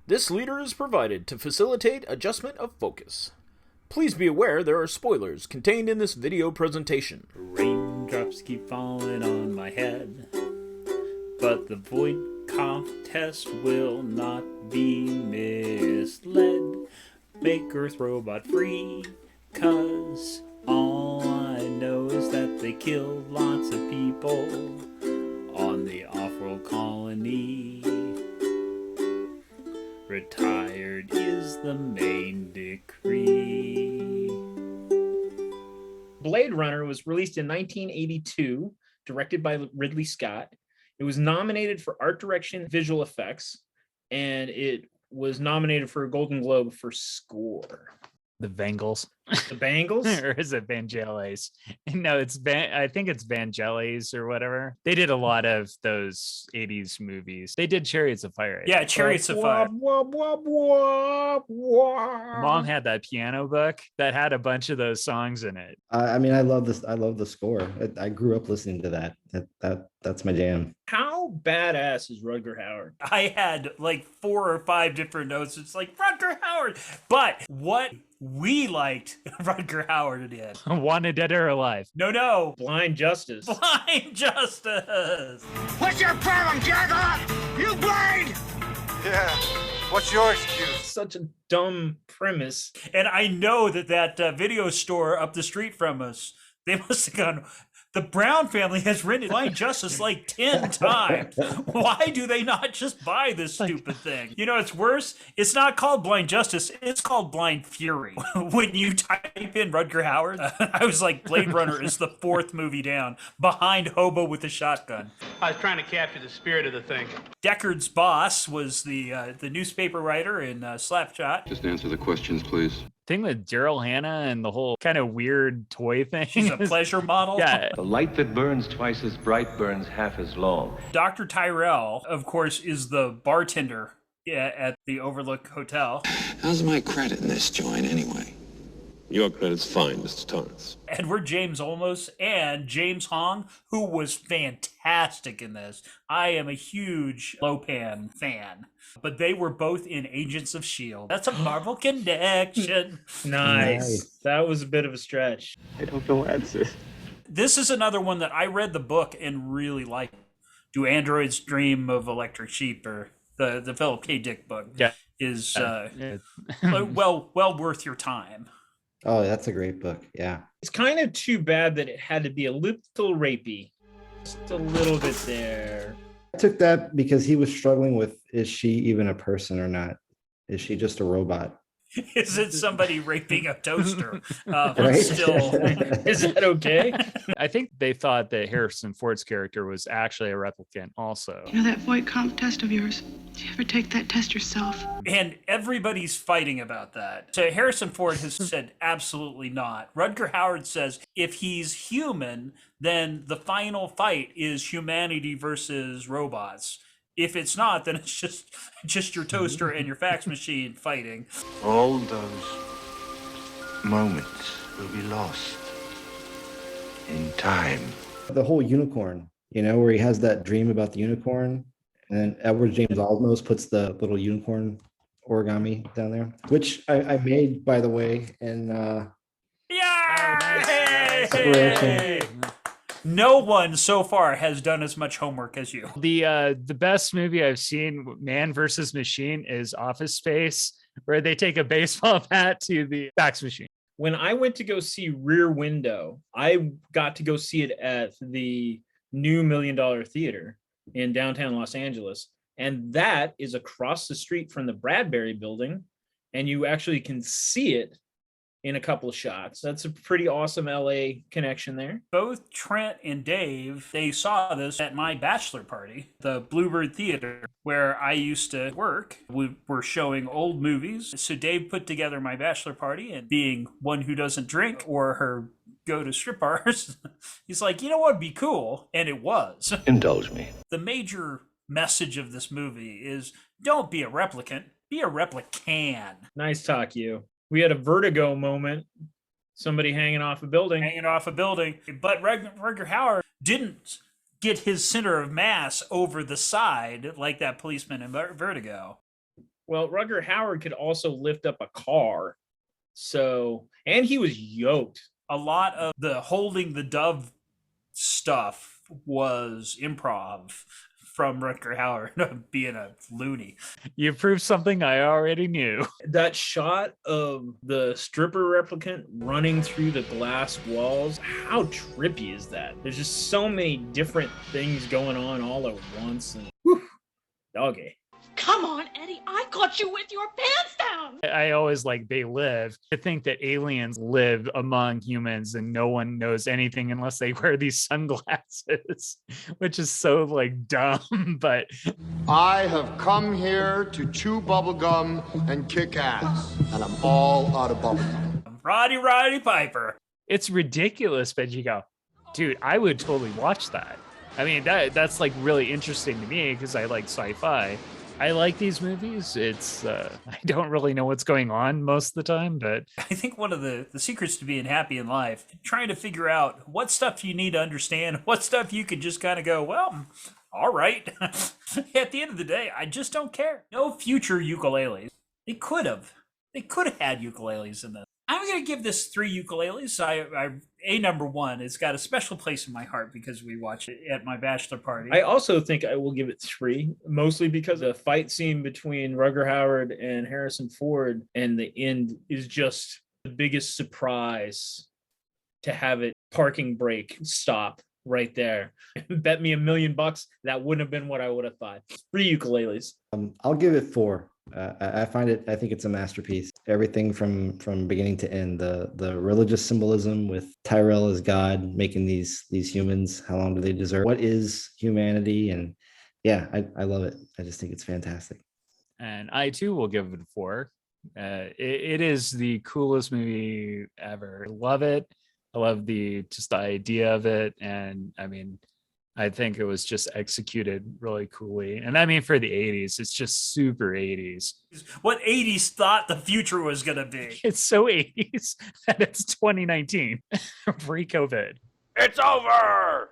This leader is provided to facilitate adjustment of focus. Please be aware there are spoilers contained in this video presentation. Raindrops keep falling on my head, but the void contest will not be misled. Make Earth robot free, 'cause all I know is that they kill lots of people on the off-world colony. Retired is the main decree. Blade Runner was released in 1982, directed by Ridley Scott. It was nominated for art direction, visual effects, and it was nominated for a Golden Globe for score. The Vangelis. The Bangles? Or is it Vangelis? No, I think it's Vangelis or whatever. They did a lot of those 80s movies. They did Chariots of Fire. Yeah, Chariots of Fire. Mom had that piano book that had a bunch of those songs in it. I mean, I love this. I love the score. I grew up listening to that. That's my jam. How badass is Rutger Hauer? I had like 4 or 5 different notes. It's like Rutger Hauer. But what we liked Rutger Hauer did. Wanted dead or alive. No. Blind Justice. Blind Justice. What's your problem, Jagger? You blind? Yeah. What's your excuse? Such a dumb premise. And I know that video store up the street from us, they must have gone, the Brown family has rented Blind Justice like 10 times. Why do they not just buy this stupid thing? You know, it's worse. It's not called Blind Justice. It's called Blind Fury. When you type in Rutger Hauer, I was like, Blade Runner is the 4th movie down, behind Hobo with a Shotgun. I was trying to capture the spirit of the thing. Deckard's boss was the newspaper writer in Slapshot. Just answer the questions, please. Thing with Daryl Hannah and the whole kind of weird toy thing. She's a pleasure model. Yeah. The light that burns twice as bright burns half as long. Dr. Tyrell, of course, is the bartender at the Overlook Hotel. How's my credit in this joint anyway? Your credit's fine, Mr. Torrance. Edward James Olmos and James Hong, who was fantastic in this. I am a huge Lopan fan. But they were both in Agents of S.H.I.E.L.D. That's a Marvel connection. Nice. That was a bit of a stretch. I don't know answers. This is another one that I read the book and really liked. Do Androids Dream of Electric Sheep, or the Philip K. Dick book, is well worth your time. Oh, that's a great book. Yeah. It's kind of too bad that it had to be a little rapey. Just a little bit there. I took that because he was struggling with, is she even a person or not? Is she just a robot? Is it somebody raping a toaster? Right? Still, is that okay? I think they thought that Harrison Ford's character was actually a replicant also. You know that void comp test of yours? Did you ever take that test yourself? And everybody's fighting about that. So Harrison Ford has said absolutely not. Rutger Hauer says if he's human, then the final fight is humanity versus robots. If it's not, then it's just your toaster and your fax machine fighting. All those moments will be lost in time. The whole unicorn, where he has that dream about the unicorn, and then Edward James Olmos puts the little unicorn origami down there, which I made, by the way, in Hey! No one so far has done as much homework as you. The best movie I've seen, Man versus Machine, is Office Space, where they take a baseball bat to the fax machine. When I went to go see Rear Window, I got to go see it at the new $1 Million Theater in downtown Los Angeles. And that is across the street from the Bradbury building. And you actually can see it in a couple of shots. That's a pretty awesome LA connection there. Both Trent and Dave, they saw this at my bachelor party, the Bluebird Theater, where I used to work. We were showing old movies. So Dave put together my bachelor party, and being one who doesn't drink or go to strip bars, he's like, you know what would be cool? And it was. Indulge me. The major message of this movie is don't be a replicant, be a replican. Nice talk, you. We had a Vertigo moment. Somebody hanging off a building. But Rutger Hauer didn't get his center of mass over the side like that policeman in Vertigo. Well, Rutger Hauer could also lift up a car. So, and he was yoked. A lot of the holding the dove stuff was improv from Rutger Hauer being a loony. You proved something I already knew. That shot of the stripper replicant running through the glass walls, how trippy is that? There's just so many different things going on all at once. And whew, doggy. Come on, Eddie, I caught you with your pants down. I always like they live. To think that aliens live among humans and no one knows anything unless they wear these sunglasses, which is so like dumb, but I have come here to chew bubblegum and kick ass, and I'm all out of bubblegum. Roddy Piper. It's ridiculous, but you go, dude, I would totally watch that. I mean, that's like really interesting to me because I like sci-fi. I like these movies. It's I don't really know what's going on most of the time, but I think one of the secrets to being happy in life, trying to figure out what stuff you need to understand, what stuff you could just kind of go, well, all right. At the end of the day, I just don't care. No future ukuleles. They could have had ukuleles in this. I'm going to give this 3 ukuleles. A number 1. It's got a special place in my heart because we watched it at my bachelor party. I also think I will give it 3, mostly because the fight scene between Rutger Hauer and Harrison Ford and the end is just the biggest surprise to have it parking brake stop right there. Bet me $1 million that wouldn't have been what I would have thought. 3 ukuleles. I'll give it 4. I think it's a masterpiece. Everything from beginning to end, the religious symbolism with Tyrell as God, making these humans, how long do they deserve? What is humanity? And yeah, I love it. I just think it's fantastic. And I too will give it a 4. It is the coolest movie ever. I love it. I love the idea of it. And I mean, I think it was just executed really coolly. And I mean, for the 80s, it's just super 80s. What 80s thought the future was going to be. It's so 80s that it's 2019, pre-COVID. It's over!